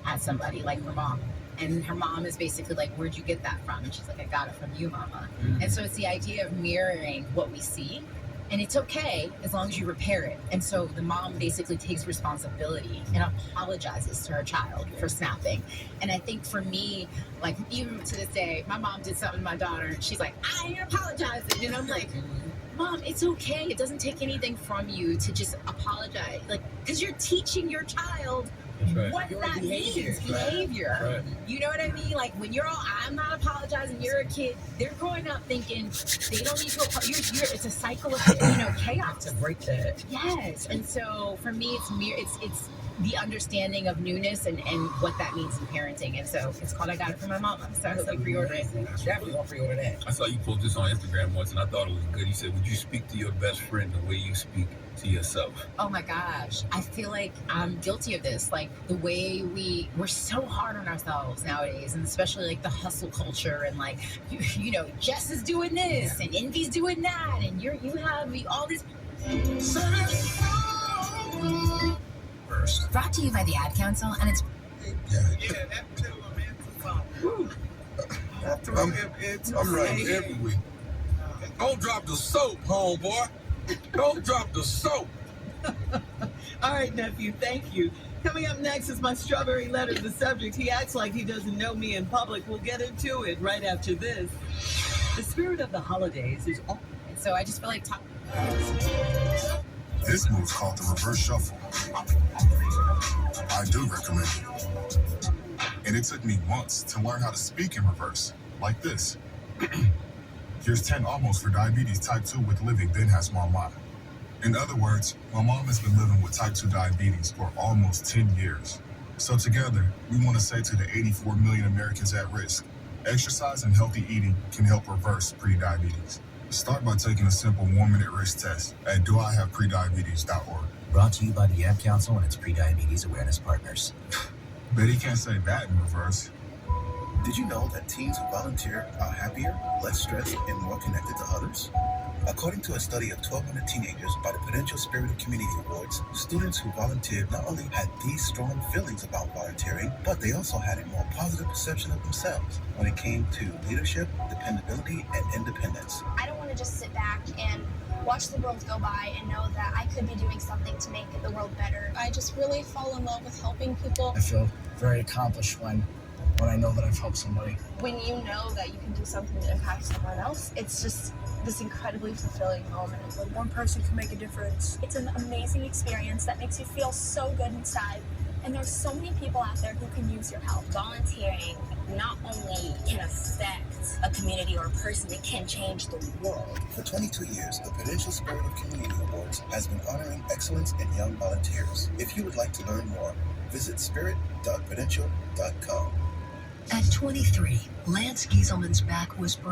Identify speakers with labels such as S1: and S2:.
S1: at somebody like her mom. And her mom is basically like, where'd you get that from? And she's like, I got it from you, mama. Mm-hmm. And so it's the idea of mirroring what we see. And it's okay as long as you repair it. And so the mom basically takes responsibility and apologizes to her child for snapping. And I think for me, like, even to this day, my mom did something to my daughter, and she's like, I ain't apologizing. And I'm like, Mom, it's okay. It doesn't take anything from you to just apologize. Like, because you're teaching your child what your that means, behavior. Right. You know what I mean? Like, when you're all, I'm not apologizing, you're a kid, they're growing up thinking they don't need to apologize. It's a cycle of, chaos.
S2: To break that.
S1: Yes. And so for me, it's the understanding of newness and what that means in parenting. And so it's called I Got It From My Mama. So I hope you pre-order it.
S2: Definitely gonna pre-order that.
S3: I saw you post this on Instagram once, and I thought it was good. You said, would you speak to your best friend the way you speak to yourself?
S1: Oh my gosh. I feel like I'm guilty of this. Like, the way we're so hard on ourselves nowadays, and especially like the hustle culture, and like, you know, Jess is doing this and Envy's doing that, and you have all these. Brought to you by the Ad Council, and it's
S4: that too.
S3: I'm right every week. Don't drop the soap, homeboy. Don't drop the soap.
S4: All right, nephew, thank you. Coming up next is my strawberry letter to the subject. He acts like he doesn't know me in public. We'll get into it right after this. The spirit of the holidays is all.
S1: And so I just feel like
S5: This move's called the reverse shuffle. I do recommend it. And it took me months to learn how to speak in reverse, like this. Here's 10 almost for diabetes type 2 with living, then has mama. In other words, my mom has been living with type 2 diabetes for almost 10 years. So together, we want to say to the 84 million Americans at risk, exercise and healthy eating can help reverse prediabetes. Start by taking a simple 1-minute risk test at doihaveprediabetes.org.
S6: Brought to you by the Ad Council and its pre-diabetes awareness partners.
S5: Bet he can't say that in reverse.
S7: Did you know that teens who volunteer are happier, less stressed, and more connected to others? According to a study of 1,200 teenagers by the Prudential Spirit of Community Awards, students who volunteered not only had these strong feelings about volunteering, but they also had a more positive perception of themselves when it came to leadership, dependability, and independence.
S8: I don't want to just sit back and watch the world go by and know that I could be doing something to make the world better. I just really fall in love with helping people.
S2: I feel very accomplished when I know that I've helped somebody.
S8: When you know that you can do something to impact someone else, it's just this incredibly fulfilling moment.
S9: When one person can make a difference. It's an amazing experience that makes you feel so good inside. And there's so many people out there who can use your help.
S10: Volunteering not only can affect a community or a person, it can change the world.
S7: For 22 years, the Prudential Spirit of Community Awards has been honoring excellence in young volunteers. If you would like to learn more, visit spirit.prudential.com.
S11: At 23, Lance Gieselman's back was broken.